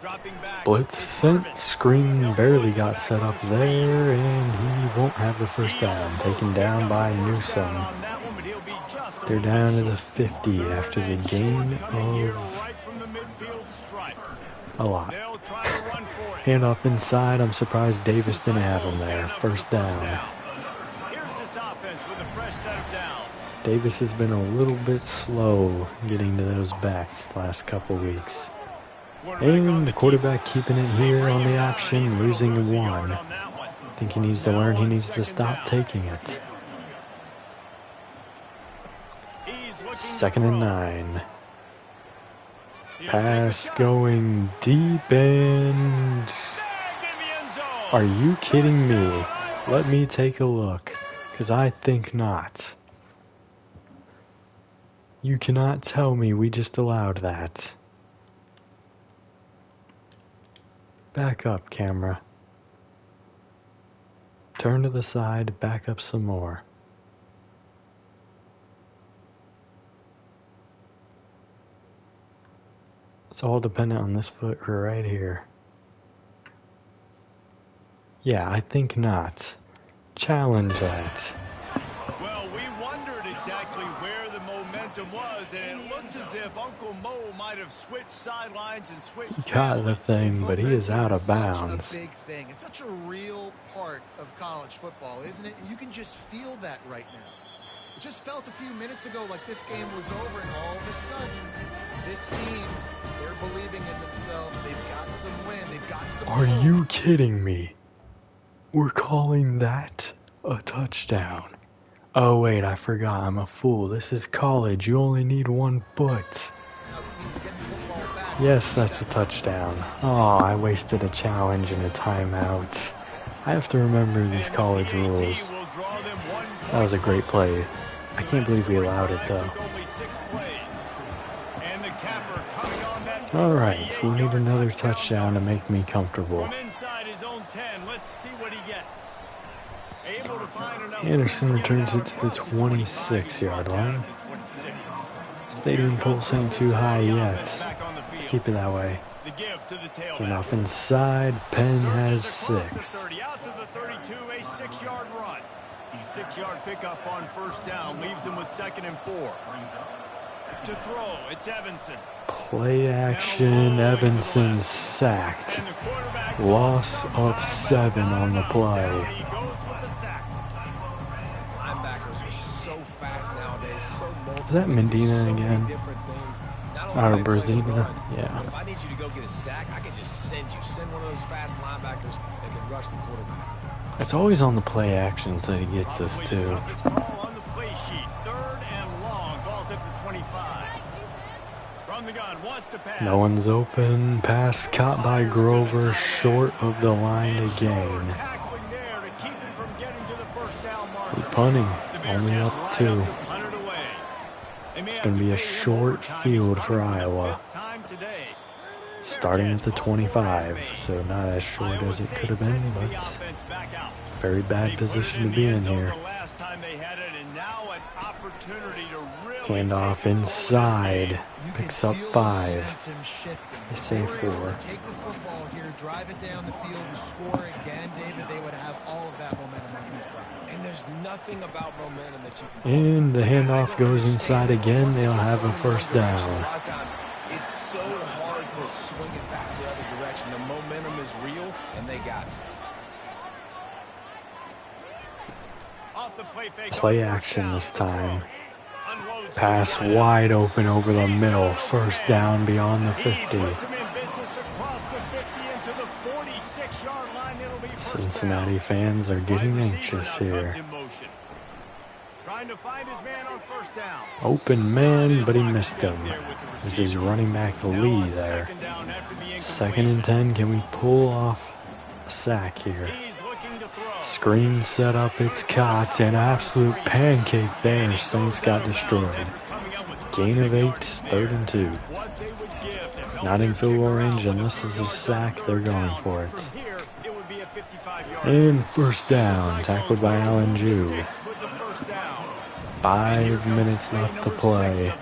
Speaker 2: Dropping back.
Speaker 1: Blitz sent, screen barely got set up there, and he won't have the first down. Taken down by Newsom. They're down to the 50 after the gain of a lot. Hand off inside. I'm surprised Davis didn't have him there. First down.
Speaker 2: Here's this offense with a fresh set of downs.
Speaker 1: Davis has been a little bit slow getting to those backs the last couple weeks. And the quarterback keeping it here on the option, losing 1. I think he needs to learn he needs to stop taking it. 2nd and 9. Pass going deep and... Are you kidding me? Let me take a look, because I think not. You cannot tell me we just allowed that. Back up, camera. Turn to the side, back up some more. It's all dependent on this foot right here. Yeah, I think not. Challenge that.
Speaker 2: Well, we wondered exactly where the momentum was, and it looks as if Uncle Mo might have switched sidelines and switched.
Speaker 1: He caught the thing, but he is out of
Speaker 4: Momentum
Speaker 1: bounds.
Speaker 4: Such a big thing. It's such a real part of college football, isn't it? And you can just feel that right now. It just felt a few minutes ago like this game was over, and all of a sudden, this team, they're believing in themselves. They've got some win. They've got some
Speaker 1: Are
Speaker 4: hope.
Speaker 1: you kidding me? We're calling that a touchdown. Oh wait, I forgot. I'm a fool. This is college. You only need 1 foot.
Speaker 4: Now, he needs to get the football back.
Speaker 1: Yes, that's a touchdown. Oh, I wasted a challenge and a timeout. I have to remember these college rules. That was a great play. I can't believe we allowed it though. Alright, we need another touchdown to make me comfortable. Anderson returns it to the 26-yard line. Stadium pulse ain't too high yet. Let's keep it that way.
Speaker 2: The give to the tailback.
Speaker 1: And off inside, Penn has
Speaker 2: Surges across the
Speaker 1: 6.
Speaker 2: 30, out to the 32, a 6-yard run. 6-yard pickup on first down, leaves him with 2nd and 4. To throw, it's Evanson.
Speaker 1: Play action, Evanson sacked.
Speaker 2: And the quarterback
Speaker 1: Loss of 7 on the play.
Speaker 2: He goes with the sack.
Speaker 3: Linebackers are so fast nowadays, so multiple.
Speaker 1: Is that Medina
Speaker 3: so many
Speaker 1: again?
Speaker 3: different things. Not
Speaker 1: Or
Speaker 3: only do they play the
Speaker 1: Berzina?
Speaker 3: run,
Speaker 1: Yeah.
Speaker 3: but if I need you to go get a sack, I can just send one of those fast linebackers that can rush the quarterback.
Speaker 1: It's always on the play actions that he gets us
Speaker 2: Probably the
Speaker 1: too.
Speaker 2: toughest call on the play sheet. 3rd and long. Ball's at the 25. From the gun, wants to pass.
Speaker 1: No one's open. Pass caught by Grover, short of the line to gain.
Speaker 2: Tackling there to keep him from getting to the first down marker.
Speaker 1: Punting,
Speaker 2: The
Speaker 1: only
Speaker 2: Bearcats
Speaker 1: up
Speaker 2: line
Speaker 1: 2.
Speaker 2: to punt it away. They may
Speaker 1: It's
Speaker 2: have
Speaker 1: going to be a
Speaker 2: pay him
Speaker 1: short
Speaker 2: overtime.
Speaker 1: field
Speaker 2: He's
Speaker 1: for
Speaker 2: punting the
Speaker 1: Iowa.
Speaker 2: 5th time today.
Speaker 1: Starting at the
Speaker 2: Bearcats
Speaker 1: 25,
Speaker 2: made.
Speaker 1: so not as short
Speaker 2: Iowa
Speaker 1: as it
Speaker 2: State
Speaker 1: could have been,
Speaker 2: sending
Speaker 1: but
Speaker 2: the offense back out.
Speaker 1: very bad
Speaker 2: They put it
Speaker 1: position
Speaker 2: in
Speaker 1: to
Speaker 2: the
Speaker 1: be in
Speaker 2: end zone
Speaker 1: here.
Speaker 2: the last time they had it, and now an opportunity to really
Speaker 1: Handoff
Speaker 2: take control of this
Speaker 1: inside,
Speaker 2: game.
Speaker 4: You
Speaker 1: picks
Speaker 4: can
Speaker 1: up
Speaker 4: feel the
Speaker 1: 5.
Speaker 4: momentum shifting.
Speaker 1: They
Speaker 4: If
Speaker 1: say
Speaker 4: they were able
Speaker 1: 4.
Speaker 4: to take the football here, drive it down the field, and score again, David, they would have all of that momentum on their side.
Speaker 3: And there's nothing about momentum that you can.
Speaker 1: And the
Speaker 3: I
Speaker 1: handoff
Speaker 3: don't
Speaker 1: goes
Speaker 3: understand
Speaker 1: inside
Speaker 3: it, but
Speaker 1: again.
Speaker 3: once it
Speaker 1: They'll
Speaker 3: gets
Speaker 1: have a
Speaker 3: going in one
Speaker 1: first
Speaker 3: direction,
Speaker 1: down.
Speaker 3: A lot of times, it's so hard to swing it back the other direction. The momentum is real, and they got it.
Speaker 2: Off the play fake
Speaker 1: Play
Speaker 2: on first
Speaker 1: action
Speaker 2: down.
Speaker 1: this time.
Speaker 2: Unloads
Speaker 1: Pass
Speaker 2: to the
Speaker 1: wide open over the
Speaker 2: He's
Speaker 1: middle.
Speaker 2: got it
Speaker 1: First
Speaker 2: overhead.
Speaker 1: down beyond the
Speaker 2: He
Speaker 1: 50.
Speaker 2: puts him in business across the 50 into the 46-yard line. It'll be first
Speaker 1: Cincinnati
Speaker 2: down.
Speaker 1: fans are getting
Speaker 2: Wide receiver
Speaker 1: anxious
Speaker 2: now
Speaker 1: here.
Speaker 2: comes in motion. Trying to find his man on first down.
Speaker 1: Open man, but he missed
Speaker 2: Lockstep
Speaker 1: him.
Speaker 2: there with the
Speaker 1: This is
Speaker 2: receiver.
Speaker 1: running back
Speaker 2: Now
Speaker 1: Lee
Speaker 2: on
Speaker 1: there.
Speaker 2: 2nd down after the
Speaker 1: 2nd and 10. Can we pull off a sack here?
Speaker 2: He's looking to throw.
Speaker 1: Screen set up. It's caught. An absolute pancake there. Saints got destroyed. Gain of 8. 3rd and 2.
Speaker 2: What they would give to help
Speaker 1: Not in
Speaker 2: their
Speaker 1: field
Speaker 2: kicker
Speaker 1: goal
Speaker 2: out
Speaker 1: range
Speaker 2: with a
Speaker 1: unless it's a
Speaker 2: 3-yard
Speaker 1: sack. They're
Speaker 2: third
Speaker 1: going
Speaker 2: down.
Speaker 1: for it.
Speaker 2: From here, it would be a 55-yard.
Speaker 1: And first down. Tackled by Allen Jew.
Speaker 2: With the first down.
Speaker 1: 5 minutes left to play.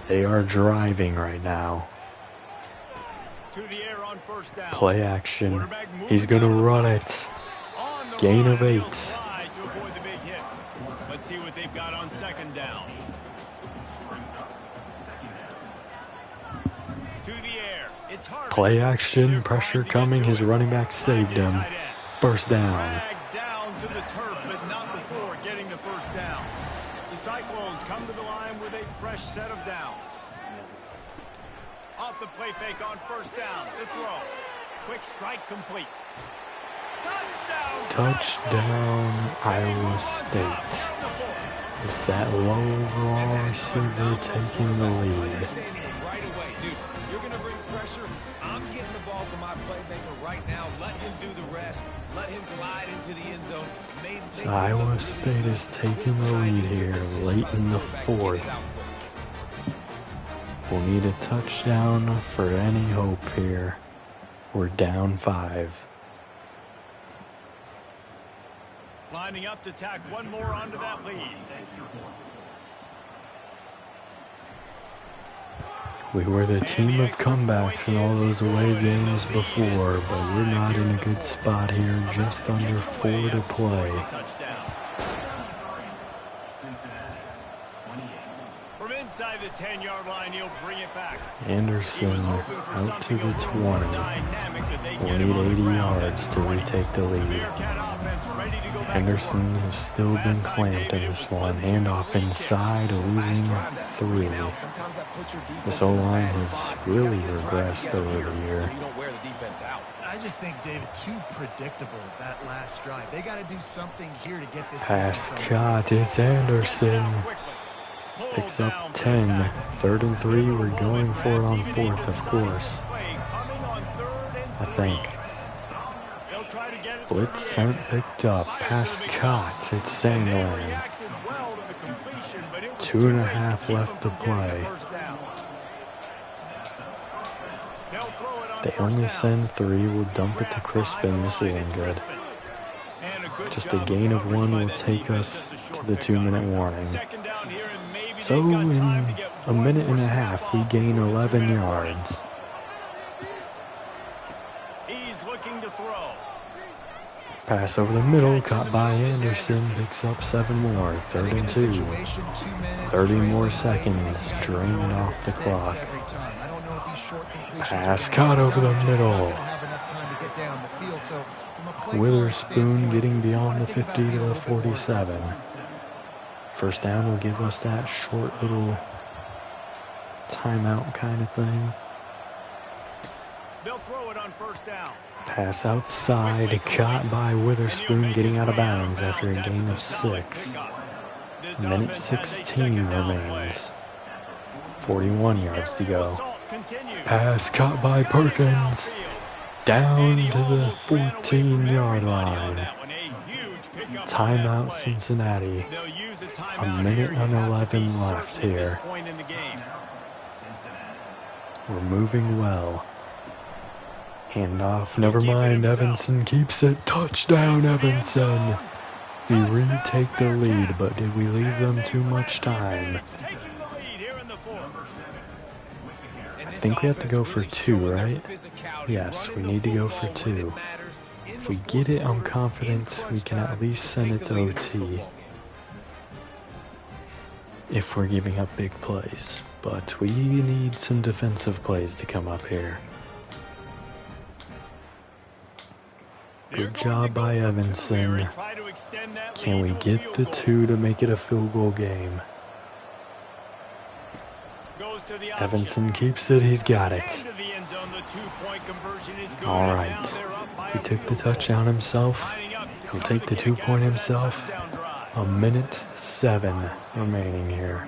Speaker 1: They are driving right now.
Speaker 2: To the air on first down.
Speaker 1: Play action. He's going to run it.
Speaker 2: On the
Speaker 1: Gain
Speaker 2: run,
Speaker 1: of
Speaker 2: and
Speaker 1: 8.
Speaker 2: he'll slide to avoid the big hit. Let's see what they've got on 2nd down. To the air. It's Harvey.
Speaker 1: Play action.
Speaker 2: They're
Speaker 1: Pressure
Speaker 2: trying to get
Speaker 1: coming.
Speaker 2: to
Speaker 1: His
Speaker 2: it.
Speaker 1: running back saved
Speaker 2: Finds his
Speaker 1: him.
Speaker 2: tight end.
Speaker 1: First down.
Speaker 2: Dragged down to the turf, but not before getting the first down. The Cyclones come to the line with a fresh set of downs. Off the play fake on first down. The throw. Quick strike complete.
Speaker 1: Touchdown, Iowa State. It's that low overall receiver taking the lead.
Speaker 3: Understanding it right away, dude. You're going to bring pressure. I'm getting the ball to my playmaker right now. Let him do the rest. Let him glide into the end zone.
Speaker 1: So Iowa State is taking the lead here late in the 4th. We'll need a touchdown for any hope here. We're down 5.
Speaker 2: Lining up to tack one more onto that lead.
Speaker 1: We were the team of comebacks in all those away games before, but we're not in a good spot here. Just under 4 to play.
Speaker 2: Touchdown. From inside the 10-yard line, he'll bring it back.
Speaker 1: Anderson out to the 20. We'll need 80 yards to retake the lead. Henderson has still been clamped in this one. Handoff inside, losing 3. This O-line has really regressed over the year.
Speaker 3: So you don't wear the defense out.
Speaker 4: I just think, David, too predictable that last drive. They got to do something here to get this
Speaker 1: Pass
Speaker 4: defense on.
Speaker 1: caught. It's Anderson. Picks up 10. 3rd and 3. We're going for it on 4th, of course. I think. Blitz sent, picked up. Pass caught. It's Sandland. 2.5 left to play. They only send 3. We'll dump it to Crispin. This isn't good. Just a gain of 1 will take us to the 2-minute warning. So in a minute and a half, we gain 11 yards.
Speaker 2: He's looking to throw.
Speaker 1: Pass over the middle, caught by Anderson, picks up 7 more, 3rd and 2. 30 more seconds, drained off the clock. Pass caught over the middle. Witherspoon getting beyond the 50 to the 47. First down will give us that short little timeout kind of thing.
Speaker 2: They'll throw it on first down.
Speaker 1: Pass outside, caught by Witherspoon, getting out of bounds after a gain of 6. Minute 16 remains. 41 yards to go. Pass caught by Perkins. Down to the 14-yard line. Timeout Cincinnati. A minute and 11 left here. We're moving well. Handoff, never mind, Evanson keeps it. Touchdown, Evanson. We retake the lead, but did we leave them too much time? I think we have to go for 2, right? Yes, we need to go for 2. If we get it, I'm confident we can at least send it to OT. If we're giving up big plays. But we need some defensive plays to come up here. Good job by Evanson. Can we get the 2 to make it a field goal game? Evanson keeps it, he's got it. Alright, he took the touchdown himself. He'll take the 2-point himself. A minute 7 remaining here.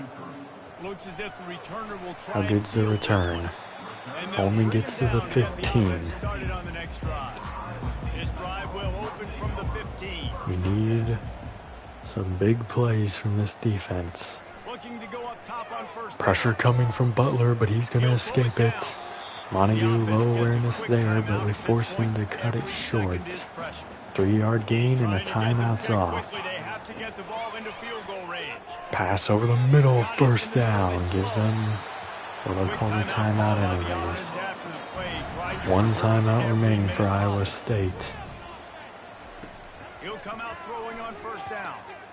Speaker 1: How good's the return? Only gets to the 15. We need some big plays from this defense. Pressure coming from Butler, but he's going to escape it. Montague, low awareness there, but we force him to cut it short. 3-yard gain and a timeout's off. Pass over the middle, first down. Gives them what they'll call the timeout anyways. 1 timeout remaining for Iowa State.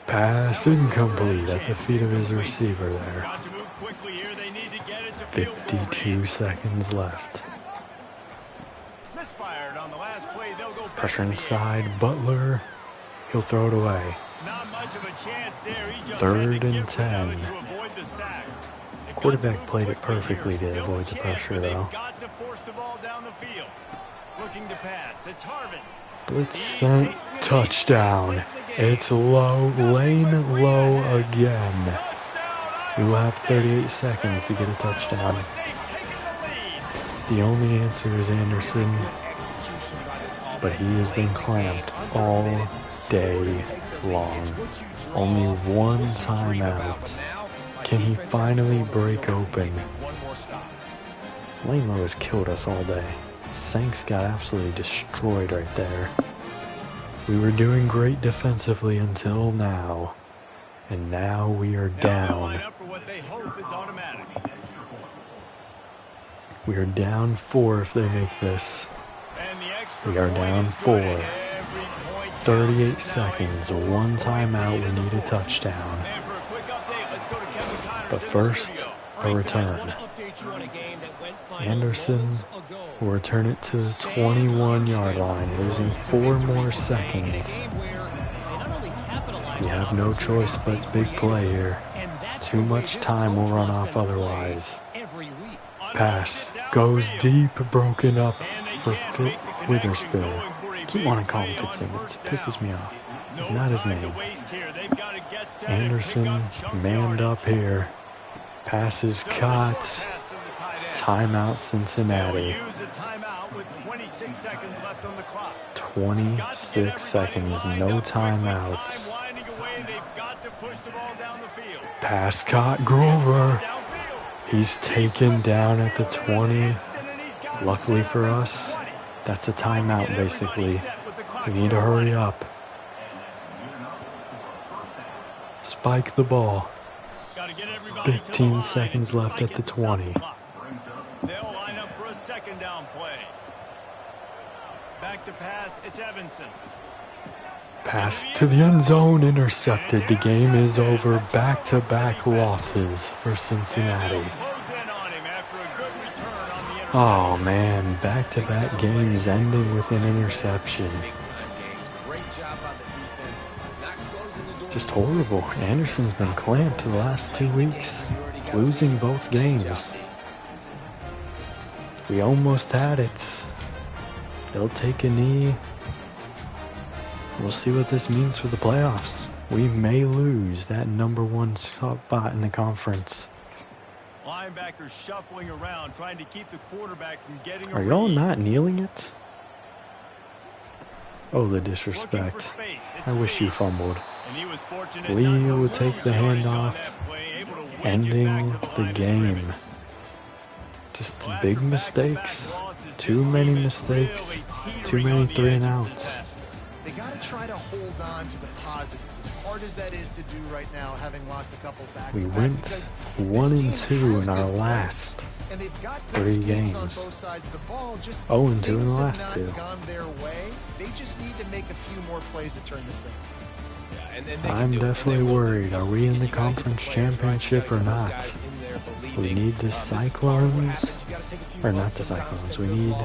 Speaker 1: Pass incomplete at the feet of his receiver there. 52 seconds left. Pressure inside, Butler. He'll throw it away. 3rd and 10. Quarterback played it perfectly to avoid the pressure though. Blitz sent, touchdown. It's low, lane low again. We will have 38 seconds to get a touchdown. The only answer is Anderson, but he has been clamped all day long. Only 1 timeout. Can he finally break open? Lane low has killed us all day. Sanks got absolutely destroyed right there. We were doing great defensively until now. And now we are down. We are down 4 if they make this. We are down 4. 38 seconds, 1 timeout, we need a touchdown. But first, a return. Anderson will return it to the 21-yard line, losing 4 more seconds. We have no choice but big play here. Too much time will run off otherwise. Pass goes deep, broken up for Witherspoon. Keep wanting to call him Fitzsimmons. It pisses me off. It's not his name. Anderson manned up here. Pass is caught. Timeout Cincinnati. 26 seconds, no timeouts. Pass caught, Grover. He's taken down at the 20. Luckily for us, that's a timeout basically. We need to hurry up. Spike the ball.
Speaker 2: Got to get everybody
Speaker 1: 15 seconds left at the 20.
Speaker 2: They'll line up for a second down play. Back to pass, it's Evanson.
Speaker 1: Pass to the end zone, intercepted. The game is over. Back-to-back losses for Cincinnati. Oh man, back-to-back games ending with an interception. Just horrible. Anderson's been clamped the last 2 weeks, losing both games. We almost had it. They'll take a knee. We'll see what this means for the playoffs. We may lose that #1 spot in the conference.
Speaker 2: Linebackers shuffling around, trying to keep the quarterback from getting.
Speaker 1: Are y'all not kneeling it? Oh, the disrespect. I wish you fumbled. Lee will take the handoff, ending the game. Just big mistakes. Too many mistakes. Too many 3-and-outs.
Speaker 4: They got to try to hold on to the positives, as hard as that is to do right now, having lost a couple back.
Speaker 1: We went 1-2 in our last 3 games. 0-2 in the last 2.
Speaker 4: They just need to make a few more plays to turn this thing.
Speaker 1: I'm definitely worried. Are we in the conference championship or not? We need the Cyclones, or not the Cyclones. We need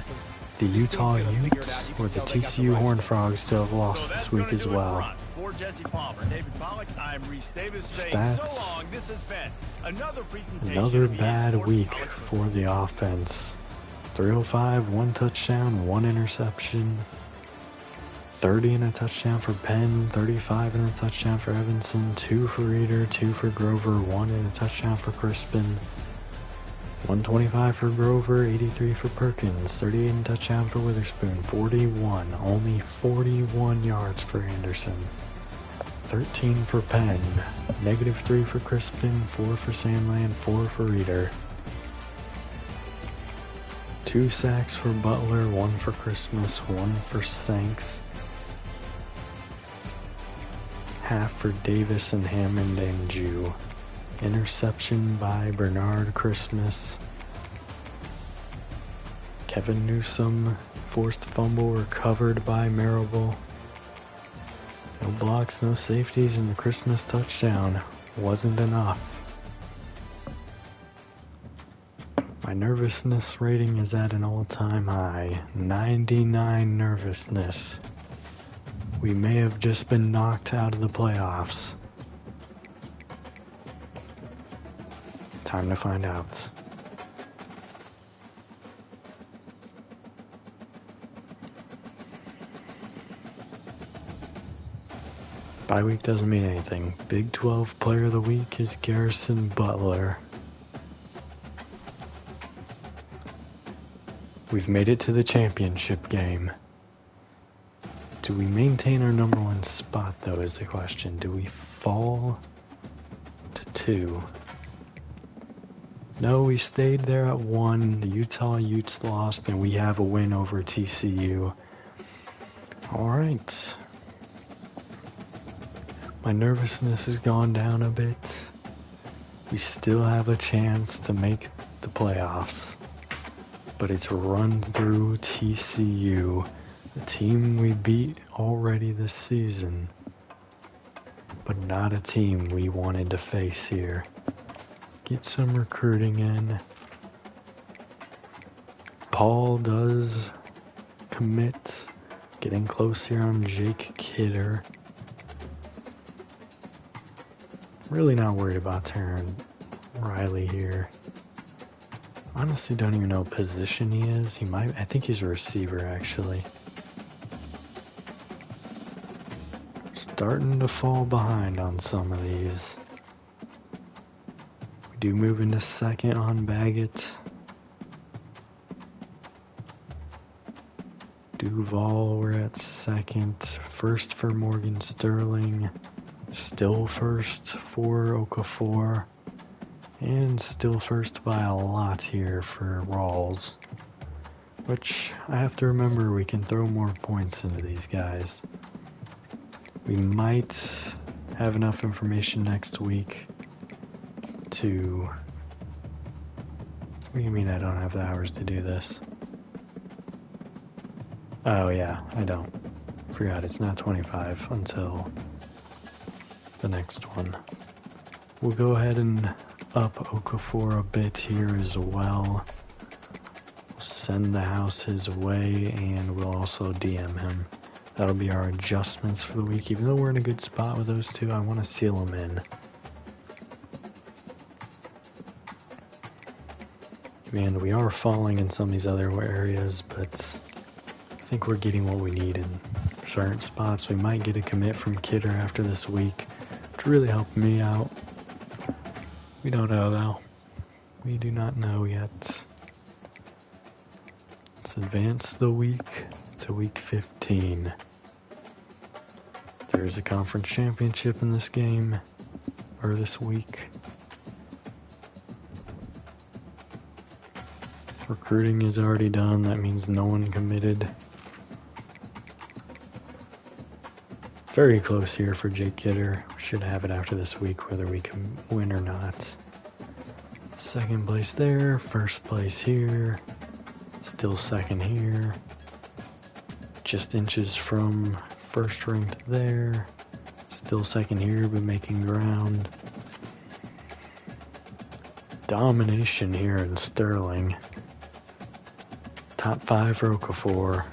Speaker 1: the Utah Utes or the TCU Horned Frogs to have lost this week as well. Stats. Another bad week for the offense. 305, 1 touchdown, 1 interception. 30 and a touchdown for Penn, 35 and a touchdown for Evanson, 2 for Reeder, 2 for Grover, 1 and a touchdown for Crispin. 125 for Grover, 83 for Perkins, 38 and a touchdown for Witherspoon, 41, only 41 yards for Anderson. 13 for Penn, -3 for Crispin, 4 for Sandland, 4 for Reeder. 2 sacks for Butler, 1 for Christmas, 1 for Sanks. Half for Davis and Hammond and Jew. Interception by Bernard Christmas. Kevin Newsom, forced fumble recovered by Marable. No blocks, no safeties, and the Christmas touchdown wasn't enough. My nervousness rating is at an all-time high, 99 nervousness. We may have just been knocked out of the playoffs. Time to find out. Bye week doesn't mean anything. Big 12 player of the week is Garrison Butler. We've made it to the championship game. Do we maintain our #1 spot, though, is the question. Do we fall to 2? No, we stayed there at 1. The Utah Utes lost, and we have a win over TCU. Alright. My nervousness has gone down a bit. We still have a chance to make the playoffs. But it's run through TCU. The team we beat already this season, but not a team we wanted to face here. Get some recruiting in. Paul does commit. Getting close here on Jake Kidder. Really not worried about Taryn Riley here. Honestly don't even know what position he is. I think he's a receiver actually. Starting to fall behind on some of these. We do move into second on Baggett. Duval, we're at second. First for Morgan Sterling. Still first for Okafor. And still first by a lot here for Rawls. Which, I have to remember, we can throw more points into these guys. We might have enough information next week to... What do you mean I don't have the hours to do this? Oh yeah, I don't. Forgot it's not 25 until the next one. We'll go ahead and up Okafor a bit here as well. We'll send the house his way, and we'll also DM him. That'll be our adjustments for the week. Even though we're in a good spot with those two, I want to seal them in. Man, we are falling in some of these other areas, but I think we're getting what we need in certain spots. We might get a commit from Kidder after this week, which really helped me out. We don't know though. We do not know yet. Let's advance the week to week 15. There's a conference championship in this game, or this week. Recruiting is already done, that means no one committed. Very close here for Jake Kidder. We should have it after this week, whether we can win or not. Second place there, first place here, still second here. Just inches from first ranked there. Still second here, but making ground. Domination here in Sterling. Top 5 for Okafor.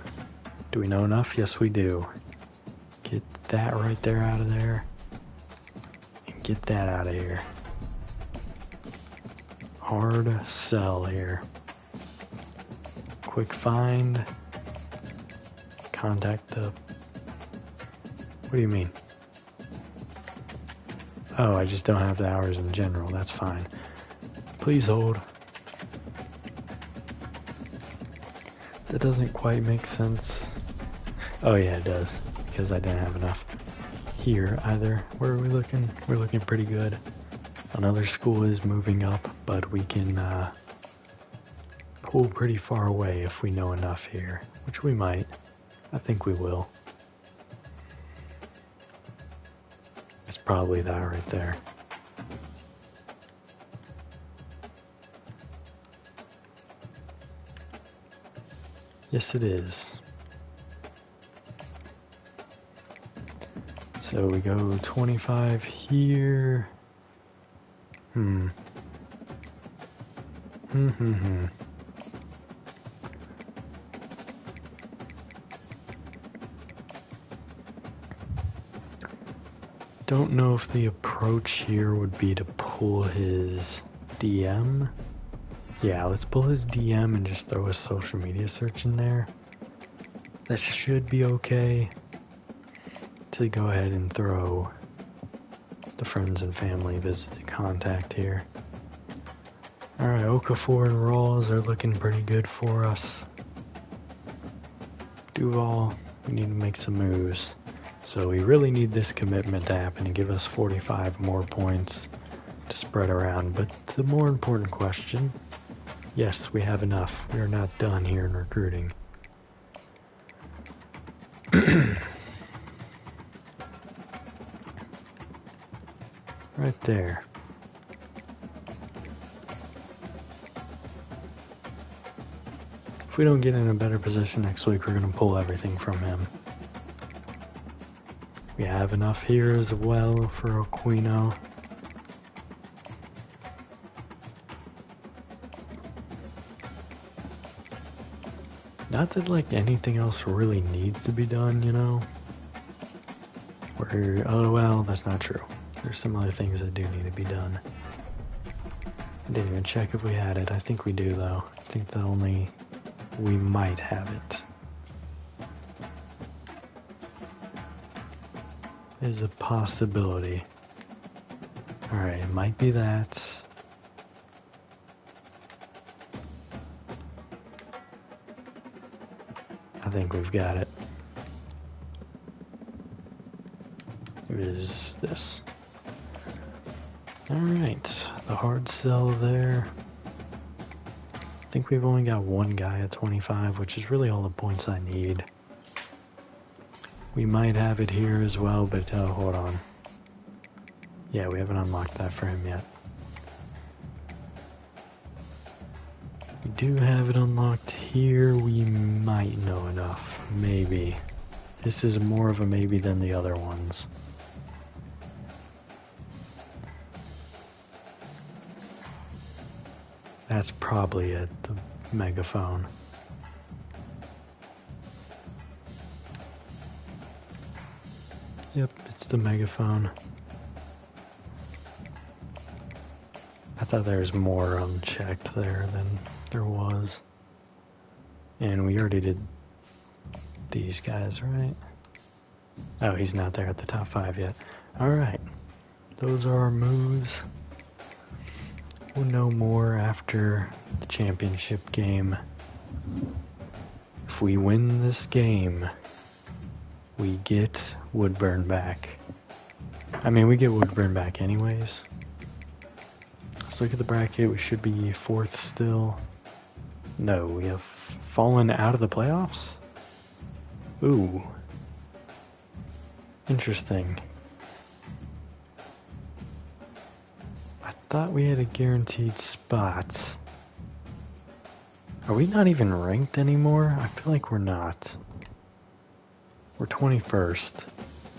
Speaker 1: Do we know enough? Yes, we do. Get that right there out of there. And get that out of here. Hard sell here. Quick find. Contact the... What do you mean? Oh, I just don't have the hours in general. That's fine. Please hold. That doesn't quite make sense. Oh yeah, it does. Because I didn't have enough here either. Where are we looking? We're looking pretty good. Another school is moving up, but we can pull pretty far away if we know enough here. Which we might. I think we will. It's probably that right there. Yes, it is. So we go 25 here. Don't know if the approach here would be to pull his DM. Yeah, let's pull his DM and just throw a social media search in there. That should be okay. To go ahead and throw the friends and family visit contact here. Alright, Okafor and Rawls are looking pretty good for us. Duval, we need to make some moves. So we really need this commitment to happen and give us 45 more points to spread around. But the more important question, yes, we have enough. We are not done here in recruiting. Right there. If we don't get in a better position next week, we're going to pull everything from him. We have enough here as well for Aquino. Not that like anything else really needs to be done, you know? Oh well, that's not true. There's some other things that do need to be done. I didn't even check if we had it. I think we do though. I think we might have it. Is a possibility. Alright, it might be that. I think we've got it. It is this. Alright, the hard sell there. I think we've only got one guy at 25, which is really all the points I need. We might have it here as well, but hold on. Yeah, we haven't unlocked that for him yet. do have it unlocked here. We might know enough. Maybe. This is more of a maybe than the other ones. That's probably it, the megaphone. Yep, it's the megaphone. I thought there was more unchecked there than there was. And we already did these guys, right? Oh, he's not there at the top 5 yet. Alright, those are our moves. We'll know more after the championship game. If we win this game, we get Woodburn back. I mean, we get Woodburn back anyways. Let's look at the bracket. We should be 4th still. No, we have fallen out of the playoffs? Ooh. Interesting. I thought we had a guaranteed spot. Are we not even ranked anymore? I feel like we're not. We're 21st.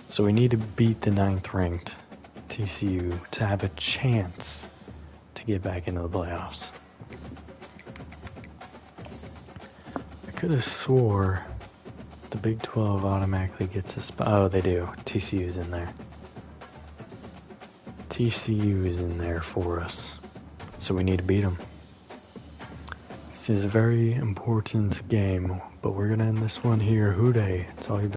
Speaker 1: So we need to beat the 9th ranked TCU to have a chance to get back into the playoffs. I could have swore the Big 12 automatically gets a spot. Oh, they do. TCU's in there. TCU is in there for us. So we need to beat them. This is a very important game, but we're going to end this one here. Hooday. It's all you